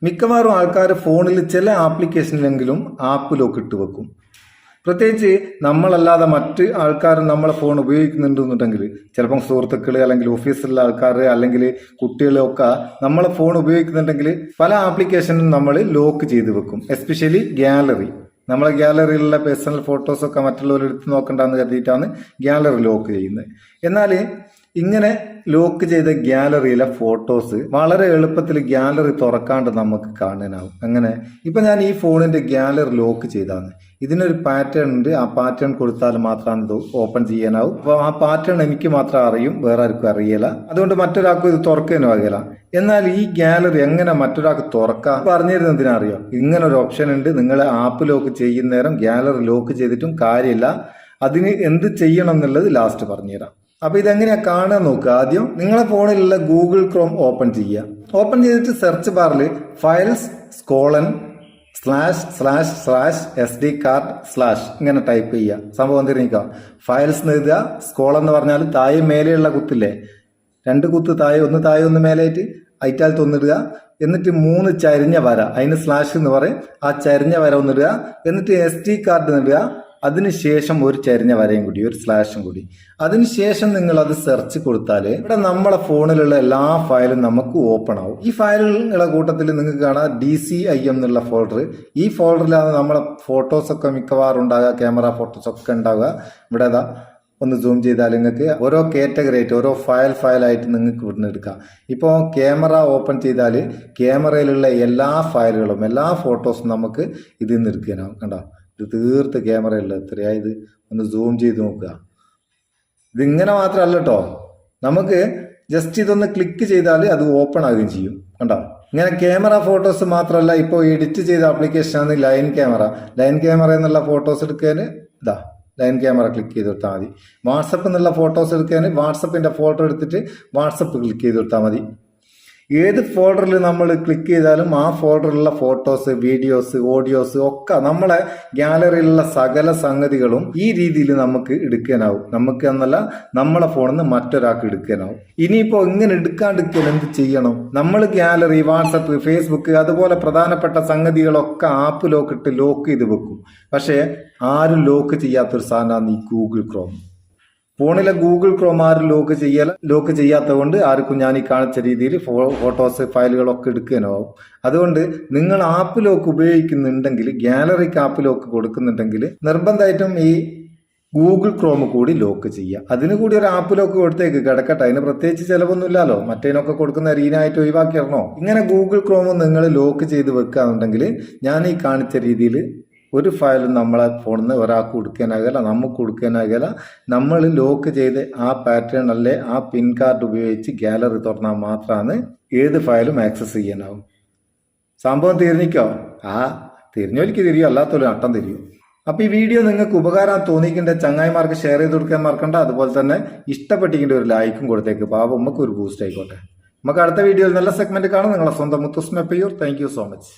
മിക്കവാറും ആൾക്കാർ ഫോണിൽ ചില ആപ്ലിക്കേഷനിലെങ്കിലും ആപ്പ് ലോക്ക് ഇട്ട് വെക്കും. പ്രത്യേകിച്ച് നമ്മളല്ലാതെ മറ്റ് ആൾക്കാർ നമ്മളെ ഫോൺ ഉപയോഗിക്കുന്നുണ്ടെന്നുണ്ടെങ്കിൽ, ചിലപ്പം സുഹൃത്തുക്കൾ അല്ലെങ്കിൽ ഓഫീസിലുള്ള ആൾക്കാർ അല്ലെങ്കിൽ കുട്ടികളൊക്കെ നമ്മളെ ഫോൺ ഉപയോഗിക്കുന്നുണ്ടെങ്കിൽ പല ആപ്ലിക്കേഷനും നമ്മൾ ലോക്ക് ചെയ്ത് വെക്കും. Especially gallery. നമ്മളെ ഗാലറിയിലുള്ള പേഴ്സണൽ ഫോട്ടോസൊക്കെ മറ്റുള്ളവർ എടുത്ത് നോക്കണ്ടെന്ന് കരുതിയിട്ടാണ് ഗാലറി ലോക്ക് ചെയ്യുന്നത്. എന്നാൽ ഇങ്ങനെ ലോക്ക് ചെയ്ത ഗാലറിയിലെ ഫോട്ടോസ് വളരെ എളുപ്പത്തിൽ ഗാലറി തുറക്കാണ്ട് നമുക്ക് കാണാനാവും. അങ്ങനെ ഇപ്പം ഞാൻ ഈ ഫോണിന്റെ ഗാലറി ലോക്ക് ചെയ്താണ്. ഇതിനൊരു പാറ്റേൺ ഉണ്ട്. ആ പാറ്റേൺ കൊടുത്താൽ മാത്രമാണ് ഇത് ഓപ്പൺ ചെയ്യാനാവും. അപ്പോൾ ആ പാറ്റേൺ എനിക്ക് മാത്രം അറിയും, വേറെ ആർക്കും അറിയില്ല. അതുകൊണ്ട് മറ്റൊരാൾക്കും ഇത് തുറക്കാനും അറിയില്ല. എന്നാൽ ഈ ഗാലറി എങ്ങനെ മറ്റൊരാൾക്ക് തുറക്കാം പറഞ്ഞിരുന്നത് എന്തിനറിയോ? ഇങ്ങനെ ഒരു ഓപ്ഷൻ ഉണ്ട്. നിങ്ങൾ ആപ്പ് ലോക്ക് ചെയ്യുന്ന നേരം ഗാലറി ലോക്ക് ചെയ്തിട്ടും കാര്യമില്ല. അതിന് എന്ത് ചെയ്യണം എന്നുള്ളത് ലാസ്റ്റ് പറഞ്ഞുതരാം. അപ്പൊ ഇതെങ്ങനെയാ കാണാൻ നോക്കുക. ആദ്യം നിങ്ങളെ ഫോണിലുള്ള ഗൂഗിൾ ക്രോം ഓപ്പൺ ചെയ്യുക. ഓപ്പൺ ചെയ്തിട്ട് സെർച്ച് ബാറിൽ ഫയൽസ് ///SD കാർഡ്/ ഇങ്ങനെ ടൈപ്പ് ചെയ്യുക. സംഭവം തിരിഞ്ഞിക്കുക. ഫയൽസ് എന്ന് എഴുതുക. സ്കോൾ എന്ന് പറഞ്ഞാൽ താഴെ മേലെയുള്ള കുത്തില്ലേ, 2 കുത്ത് താഴെ, ഒന്ന് താഴെ ഒന്ന് മേലായിട്ട് അയിറ്റാലത്ത് ഒന്നിടുക. എന്നിട്ട് 3 ചരിഞ്ഞ വര, അതിന് സ്ലാഷ് എന്ന് പറയും. ആ ചരിഞ്ഞ വര ഒന്നിടുക. എന്നിട്ട് SD കാർഡ് ഇടുക. അതിനുശേഷം ഒരു ചരിഞ്ഞ വരയും കൂടി, ഒരു സ്ലാഷും കൂടി. അതിനുശേഷം നിങ്ങൾ അത് സെർച്ച് കൊടുത്താൽ ഇവിടെ നമ്മളെ ഫോണിലുള്ള എല്ലാ ഫയലും നമുക്ക് ഓപ്പൺ ആവും. ഈ ഫയലുകളുടെ കൂട്ടത്തിൽ നിങ്ങൾക്ക് കാണാം DCIM എന്നുള്ള ഫോൾഡർ. ഈ ഫോൾഡറിലാണ് നമ്മളെ ഫോട്ടോസൊക്കെ മിക്കവാറും ഉണ്ടാകുക, ക്യാമറ ഫോട്ടോസൊക്കെ ഉണ്ടാവുക. ഇവിടെ അതാ ഒന്ന് സൂം ചെയ്താൽ നിങ്ങൾക്ക് ഓരോ കാറ്റഗറി ആയിട്ട്, ഓരോ ഫയലായിട്ട് നിങ്ങൾക്ക് ഇവിടുന്ന് എടുക്കാം. ഇപ്പോൾ ക്യാമറ ഓപ്പൺ ചെയ്താൽ ക്യാമറയിലുള്ള എല്ലാ ഫയലുകളും, എല്ലാ ഫോട്ടോസും നമുക്ക് ഇതിൽ നിന്ന് എടുക്കാനാവും. കണ്ടോ, ഇത് തീർത്ത് ക്യാമറയുള്ള എത്രയായത് ഒന്ന് സൂം ചെയ്ത് നോക്കുക. ഇതിങ്ങനെ മാത്രമല്ല കേട്ടോ, നമുക്ക് ജസ്റ്റ് ഇതൊന്ന് ക്ലിക്ക് ചെയ്താൽ അത് ഓപ്പൺ ആകുകയും ചെയ്യും. കണ്ടോ, ഇങ്ങനെ ക്യാമറ ഫോട്ടോസ് മാത്രമല്ല, ഇപ്പോൾ എഡിറ്റ് ചെയ്ത ആപ്ലിക്കേഷനാണ് ലൈൻ ക്യാമറ എന്നുള്ള ഫോട്ടോസ് എടുക്കാൻ ഇതാ ലൈൻ ക്യാമറ ക്ലിക്ക് ചെയ്ത് കൊടുത്താൽ മതി. വാട്സപ്പ് എന്നുള്ള ഫോട്ടോസ് എടുക്കാൻ വാട്സപ്പിന്റെ ഫോട്ടോ എടുത്തിട്ട് വാട്സപ്പ് ക്ലിക്ക് ചെയ്ത് കൊടുത്താൽ മതി. ഏത് ഫോൾഡറിൽ നമ്മൾ ക്ലിക്ക് ചെയ്താലും ആ ഫോൾഡറിലുള്ള ഫോട്ടോസ്, വീഡിയോസ്, ഓഡിയോസ് ഒക്കെ നമ്മളെ ഗാലറിയിലുള്ള സകല സംഗതികളും ഈ രീതിയിൽ നമുക്ക് എടുക്കാനാവും. നമുക്ക് എന്നല്ല, നമ്മളെ ഫോണിൽ നിന്ന് മറ്റൊരാൾക്ക് എടുക്കാനാവും. ഇനിയിപ്പോൾ ഇങ്ങനെ എടുക്കാണ്ടിരിക്കാൻ എന്ത് ചെയ്യണം? നമ്മൾ ഗാലറി, വാട്സപ്പ്, ഫേസ്ബുക്ക് അതുപോലെ പ്രധാനപ്പെട്ട സംഗതികളൊക്കെ ആപ്പ് ലോക്ക് ചെയ്ത് വെക്കും. പക്ഷേ ആരും ലോക്ക് ചെയ്യാത്തൊരു സാധനമാണ് ഈ ഗൂഗിൾ ക്രോം. ഫോണിലെ ഗൂഗിൾ ക്രോം ആരും ലോക്ക് ചെയ്യാത്തത് കൊണ്ട് ആർക്കും ഞാൻ ഈ കാണിച്ച രീതിയിൽ ഫോട്ടോസ്, ഫയലുകളൊക്കെ എടുക്കാനാവും. അതുകൊണ്ട് നിങ്ങൾ ആപ്പ് ലോക്ക് ഉപയോഗിക്കുന്നുണ്ടെങ്കിൽ, ഗാലറിക്ക് ആപ്പ് ലോക്ക് കൊടുക്കുന്നുണ്ടെങ്കിൽ നിർബന്ധമായിട്ടും ഈ ഗൂഗിൾ ക്രോം കൂടി ലോക്ക് ചെയ്യുക. അതിന് കൂടി ഒരു ആപ്പ് ലോക്ക് കൊടുത്തേക്ക് കിടക്കട്ടെ. അതിന് പ്രത്യേകിച്ച് ചിലവൊന്നുമില്ലല്ലോ. മറ്റേനൊക്കെ കൊടുക്കുന്ന റീനായിട്ട് ഒഴിവാക്കിയിടണോ? ഇങ്ങനെ ഗൂഗിൾ ക്രോം നിങ്ങൾ ലോക്ക് ചെയ്ത് വെക്കുകയാണെന്നുണ്ടെങ്കിൽ ഞാൻ ഈ കാണിച്ച രീതിയിൽ ഒരു ഫയലും നമ്മളെ ഫോണിൽ നിന്ന് ഒരാൾക്ക് കൊടുക്കാനാകില്ല, നമുക്ക് കൊടുക്കാനാകില്ല. നമ്മൾ ലോക്ക് ചെയ്ത് ആ പാറ്റേൺ അല്ലേ, ആ പിൻ കാർഡ് ഉപയോഗിച്ച് ഗാലറി തുറന്നാൽ മാത്രമാണ് ഏത് ഫയലും ആക്സസ് ചെയ്യാനാവും. സംഭവം തിരിഞ്ഞിക്കോ? തിരിഞ്ഞൊലിക്ക് തിരിയോ, അല്ലാത്തൊരു നട്ടം തിരിയും. അപ്പോൾ ഈ വീഡിയോ നിങ്ങൾക്ക് ഉപകാരം തോന്നിക്കേണ്ട ചങ്ങായിമാർക്ക് ഷെയർ ചെയ്ത് കൊടുക്കാൻ മറക്കണ്ട. അതുപോലെ തന്നെ ഇഷ്ടപ്പെട്ടിരിക്കേണ്ട ഒരു ലൈക്കും കൊടുത്തേക്ക്. പാവം നമുക്ക് ഒരു ബൂസ്റ്റ് ആയിക്കോട്ടെ. നമുക്ക് അടുത്ത വീഡിയോയിൽ നല്ല സെഗ്മെന്റ് കാണാം. നിങ്ങളെ സ്വന്തം Muthus Meppayyur. Thank you so much.